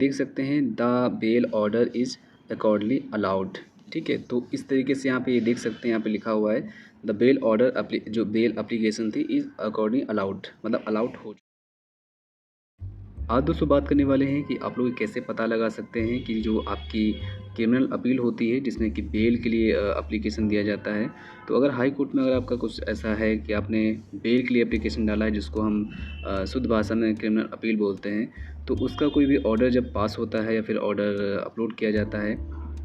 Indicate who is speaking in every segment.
Speaker 1: देख सकते हैं the bail order is accordingly allowed. ठीक है, तो इस तरीके से यहाँ पे ये देख सकते हैं, यहाँ पे लिखा हुआ है द बेल ऑर्डर जो बेल एप्लीकेशन थी इज़ अकॉर्डिंग अलाउड, मतलब अलाउड हो। आज दोस्तों बात करने वाले हैं कि आप लोग कैसे पता लगा सकते हैं कि जो आपकी क्रिमिनल अपील होती है जिसमें कि बेल के लिए एप्लीकेशन दिया जाता है। तो अगर हाई कोर्ट में अगर आपका कुछ ऐसा है कि आपने बेल के लिए एप्लीकेशन डाला है, जिसको हम शुद्ध भाषा में क्रिमिनल अपील बोलते हैं, तो उसका कोई भी ऑर्डर जब पास होता है या फिर ऑर्डर अपलोड किया जाता है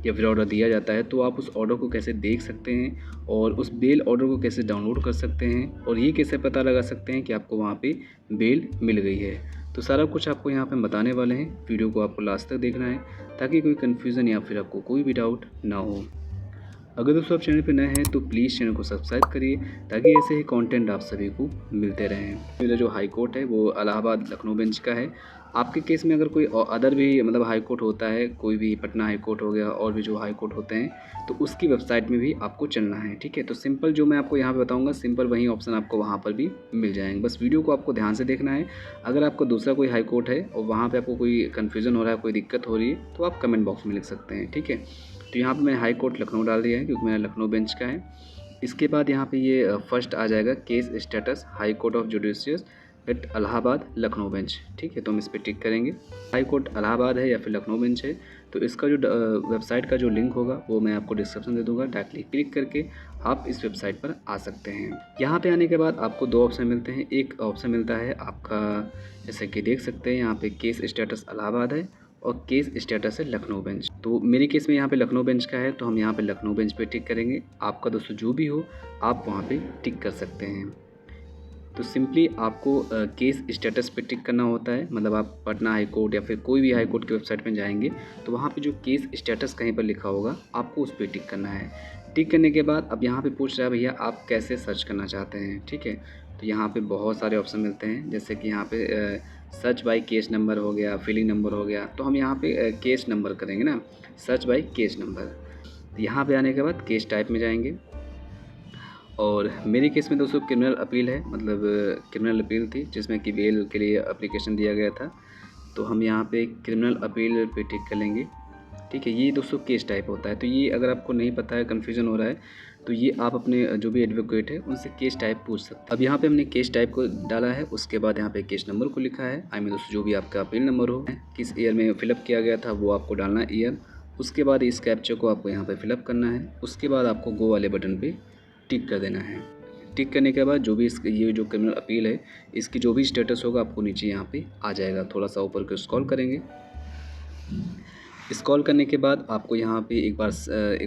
Speaker 1: या फिर ऑर्डर दिया जाता है, तो आप उस ऑर्डर को कैसे देख सकते हैं और उस बेल ऑर्डर को कैसे डाउनलोड कर सकते हैं और ये कैसे पता लगा सकते हैं कि आपको वहाँ पे बेल मिल गई है। तो सारा कुछ आपको यहाँ पे बताने वाले हैं। वीडियो को आपको लास्ट तक देखना है ताकि कोई कन्फ्यूज़न या फिर आपको कोई भी डाउट ना हो। अगर दोस्तों आप चैनल पर नए हैं तो प्लीज़ चैनल को सब्सक्राइब करिए ताकि ऐसे ही कंटेंट आप सभी को मिलते रहें। मेरा जो हाई कोर्ट है वो इलाहाबाद लखनऊ बेंच का है। आपके केस में अगर कोई अदर भी मतलब हाई कोर्ट होता है, कोई भी पटना हाई कोर्ट हो गया और भी जो हाई कोर्ट होते हैं, तो उसकी वेबसाइट में भी आपको चलना है। ठीक है, तो सिंपल जो मैं आपको यहाँ पे बताऊँगा सिंपल वही ऑप्शन आपको वहाँ पर भी मिल जाएंगे। बस वीडियो को आपको ध्यान से देखना है। अगर आपको दूसरा कोई हाई कोर्ट है और वहाँ पर आपको कोई कन्फ्यूज़न हो रहा है, कोई दिक्कत हो रही है, तो आप कमेंट बॉक्स में लिख सकते हैं। ठीक है, तो यहाँ पे मैंने हाई कोर्ट लखनऊ डाल दिया है क्योंकि मेरा लखनऊ बेंच का है। इसके बाद यहाँ पे ये फर्स्ट आ जाएगा case status High Court of judicial at Allahabad Lucknow bench. ठीक है, तो हम इस पर टिक करेंगे। हाई कोर्ट इलाहाबाद है या फिर लखनऊ बेंच है, तो इसका जो वेबसाइट का जो लिंक होगा वो मैं आपको डिस्क्रिप्शन दे दूँगा। डायरेक्टली क्लिक करके आप इस वेबसाइट पर आ सकते हैं। यहाँ पे आने के बाद आपको दो ऑप्शन मिलते हैं। एक ऑप्शन मिलता है आपका, जैसे कि देख सकते हैं यहाँ पे केस स्टेटस इलाहाबाद है और केस स्टेटस है लखनऊ बेंच। तो मेरे केस में यहाँ पे लखनऊ बेंच का है, तो हम यहाँ पे लखनऊ बेंच पे टिक करेंगे। आपका दोस्तों जो भी हो आप वहाँ पे टिक कर सकते हैं। तो सिंपली आपको केस स्टेटस पे टिक करना होता है। मतलब आप पटना हाई कोर्ट या फिर कोई भी हाई कोर्ट की वेबसाइट में जाएंगे तो वहाँ पे जो केस स्टेटस कहीं पर लिखा होगा आपको उस पर टिक करना है। टिक करने के बाद अब यहाँ पे पूछ रहा है भैया आप कैसे सर्च करना चाहते हैं। ठीक है, तो यहाँ पे बहुत सारे ऑप्शन मिलते हैं, जैसे कि यहाँ पे सर्च बाय केस नंबर हो गया, फिलिंग नंबर हो गया, तो हम यहाँ पे केस नंबर करेंगे ना, सर्च बाय केस नंबर। यहाँ पे आने के बाद केस टाइप में जाएंगे और मेरे केस में दोस्तों क्रिमिनल अपील है, मतलब क्रिमिनल अपील थी जिसमें कि बेल के लिए एप्लीकेशन दिया गया था। तो हम यहाँ पे क्रिमिनल अपील पे टिक कर लेंगे। ठीक है, ये दोस्तों केस टाइप होता है। तो ये अगर आपको नहीं पता है, कन्फ्यूज़न हो रहा है, तो ये आप अपने जो भी एडवोकेट है उनसे केस टाइप पूछ सकते हैं। अब यहाँ पे हमने केस टाइप को डाला है, उसके बाद यहाँ पे केस नंबर को लिखा है। आई मीन दोस्तों जो भी आपका अपील नंबर हो, किस ईयर में फिलअप किया गया था वो आपको डालना है ईयर। उसके बाद इस कैप्चा को आपको यहाँ पे फिलअप करना है। उसके बाद आपको गो वाले बटन पे टिक कर देना है। टिक करने के बाद जो भी ये जो क्रिमिनल अपील है इसकी जो भी स्टेटस होगा आपको नीचे यहाँ पे आ जाएगा। थोड़ा सा ऊपर को स्क्रॉल करेंगे। स्क्रॉल करने के बाद आपको यहाँ पे एक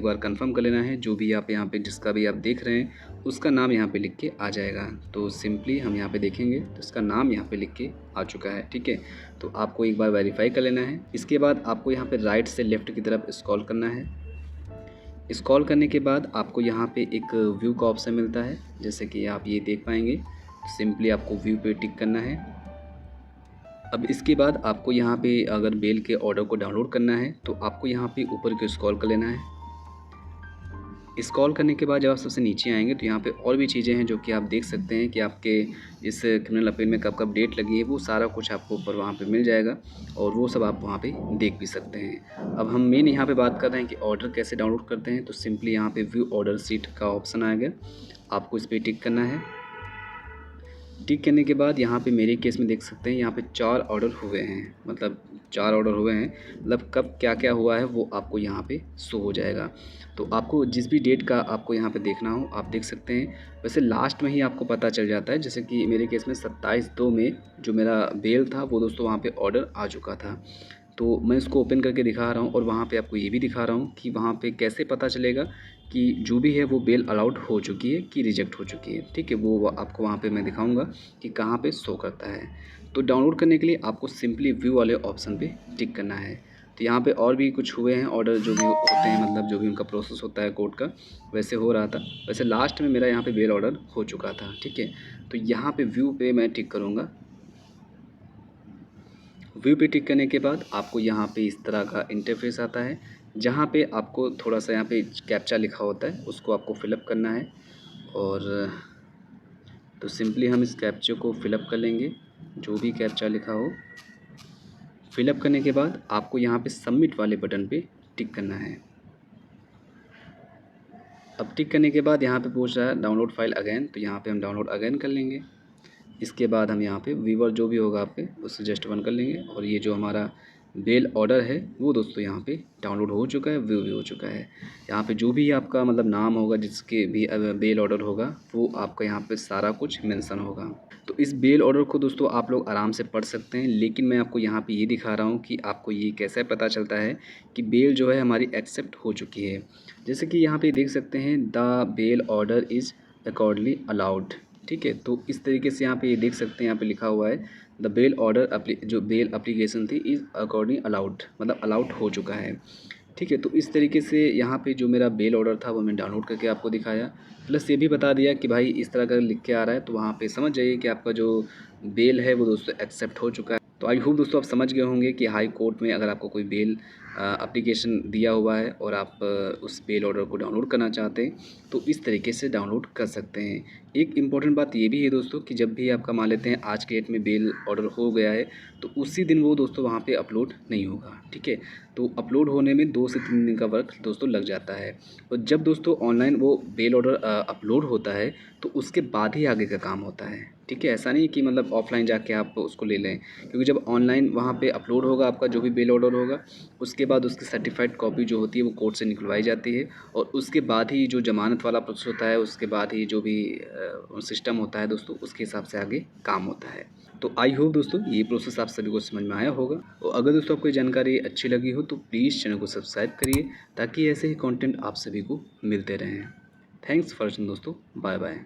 Speaker 1: बार कंफर्म कर लेना है। जो भी आप यहाँ पे जिसका भी आप देख रहे हैं उसका नाम यहाँ पे लिख के आ जाएगा। तो सिंपली हम यहाँ पे देखेंगे तो इसका नाम यहाँ पे लिख के आ चुका है। ठीक है, तो आपको एक बार वेरीफाई कर लेना है। इसके बाद आपको यहाँ पे राइट से लेफ़्ट की तरफ स्क्रॉल करना है। स्क्रॉल करने के बाद आपको यहाँ पे एक व्यू का ऑप्शन मिलता है, जैसे कि आप ये देख पाएंगे। सिंपली आपको व्यू पे टिक करना है। अब इसके बाद आपको यहाँ पे अगर बेल के ऑर्डर को डाउनलोड करना है तो आपको यहाँ पे ऊपर को स्क्रॉल कर लेना है। स्क्रॉल करने के बाद जब आप सबसे नीचे आएंगे तो यहाँ पे और भी चीज़ें हैं जो कि आप देख सकते हैं कि आपके इस क्रिमिनल अपील में कब कब डेट लगी है, वो सारा कुछ आपको ऊपर वहाँ पे मिल जाएगा और वो सब आप वहाँ पे देख भी सकते हैं। अब हम मेन यहाँ पे बात कर रहे हैं कि ऑर्डर कैसे डाउनलोड करते हैं। तो सिंपली यहाँ पे व्यू ऑर्डर शीट का ऑप्शन आएगा, आपको इस पर टिक करना है। टिक करने के बाद यहाँ पे मेरे केस में देख सकते हैं यहाँ पे 4 ऑर्डर हुए हैं, मतलब 4 ऑर्डर हुए हैं, मतलब कब क्या क्या हुआ है वो आपको यहाँ पे शो हो जाएगा। तो आपको जिस भी डेट का आपको यहाँ पे देखना हो आप देख सकते हैं। वैसे लास्ट में ही आपको पता चल जाता है, जैसे कि मेरे केस में 27/2 में जो मेरा बेल था वो दोस्तों वहाँ पे ऑर्डर आ चुका था। तो मैं इसको ओपन करके दिखा रहा हूँ और वहाँ पे आपको ये भी दिखा रहा हूँ कि वहाँ पे कैसे पता चलेगा कि जो भी है वो बेल अलाउड हो चुकी है कि रिजेक्ट हो चुकी है। ठीक है, वो आपको वहाँ पे मैं दिखाऊंगा कि कहाँ पे शो करता है। तो डाउनलोड करने के लिए आपको सिंपली व्यू वाले ऑप्शन पे टिक करना है। तो यहाँ पे और भी कुछ हुए हैं ऑर्डर जो भी होते हैं, मतलब जो भी उनका प्रोसेस होता है कोर्ट का, वैसे हो रहा था। वैसे लास्ट में मेरा यहाँ पे बेल ऑर्डर हो चुका था। ठीक है, तो यहाँ पे व्यू पे मैं टिक करूँगा। व्यू पे टिक करने के बाद आपको यहाँ पे इस तरह का इंटरफेस आता है, जहाँ पे आपको थोड़ा सा यहाँ पे कैप्चा लिखा होता है उसको आपको फिलअप करना है। और तो सिंपली हम इस कैप्चे को फिलअप कर लेंगे, जो भी कैप्चा लिखा हो फिलअप करने के बाद आपको यहाँ पे सबमिट वाले बटन पे टिक करना है। अब टिक करने के बाद यहाँ पे पूछ रहा है डाउनलोड फाइल अगेन, तो यहाँ पे हम डाउनलोड अगेन कर लेंगे। इसके बाद हम यहाँ पे व्यूवर जो भी होगा आप पे उससे जस्ट वन कर लेंगे और ये जो हमारा बेल ऑर्डर है वो दोस्तों यहाँ पे डाउनलोड हो चुका है, व्यू भी हो चुका है। यहाँ पे जो भी आपका मतलब नाम होगा जिसके भी बेल ऑर्डर होगा वो आपका यहाँ पे सारा कुछ मेंशन होगा। तो इस बेल ऑर्डर को दोस्तों आप लोग आराम से पढ़ सकते हैं, लेकिन मैं आपको यहाँ पे ये दिखा रहा हूँ कि आपको ये कैसे पता चलता है कि बेल जो है हमारी एक्सेप्ट हो चुकी है। जैसे कि यहाँ पे देख सकते हैं the bail order is accordingly allowed. ठीक है, तो इस तरीके से यहाँ पे ये देख सकते हैं, यहाँ पे लिखा हुआ है द बेल ऑर्डर जो बेल एप्लीकेशन थी इज़ अकॉर्डिंग अलाउड, मतलब अलाउड हो चुका है। ठीक है, तो इस तरीके से यहाँ पे जो मेरा बेल ऑर्डर था वो मैं डाउनलोड करके आपको दिखाया, प्लस ये भी बता दिया कि भाई इस तरह का लिख के आ रहा है तो वहाँ पे समझ जाइए कि आपका जो बेल है वो दोस्तों एक्सेप्ट हो चुका है। तो आई होप दोस्तों आप समझ गए होंगे कि हाई कोर्ट में अगर आपको कोई बेल एप्लीकेशन दिया हुआ है और आप उस बेल ऑर्डर को डाउनलोड करना चाहते हैं तो इस तरीके से डाउनलोड कर सकते हैं। एक इम्पॉर्टेंट बात ये भी है दोस्तों कि जब भी आपका मान लेते हैं आज के डेट में बेल ऑर्डर हो गया है तो उसी दिन वो दोस्तों वहाँ पे अपलोड नहीं होगा। ठीक है, तो अपलोड होने में 2 से 3 दिन का वक्त दोस्तों लग जाता है। और जब दोस्तों ऑनलाइन वो बेल ऑर्डर अपलोड होता है तो उसके बाद ही आगे का काम होता है। ठीक है, ऐसा नहीं कि मतलब ऑफलाइन जाके आप उसको ले लें, क्योंकि जब ऑनलाइन वहाँ पे अपलोड होगा आपका जो भी बेल ऑर्डर होगा उसके बाद उसकी सर्टिफाइड कॉपी जो होती है वो कोर्ट से निकलवाई जाती है और उसके बाद ही जो ज़मानत वाला प्रोसेस होता है उसके बाद ही जो भी सिस्टम होता है दोस्तों उसके हिसाब से आगे काम होता है। तो आई होप दोस्तों ये प्रोसेस आप सभी को समझ में आया होगा। और अगर दोस्तों आपको ये जानकारी अच्छी लगी हो तो प्लीज़ चैनल को सब्सक्राइब करिए ताकि ऐसे ही कंटेंट आप सभी को मिलते रहें। थैंक्स फॉर वॉचिंग दोस्तों, बाय बाय।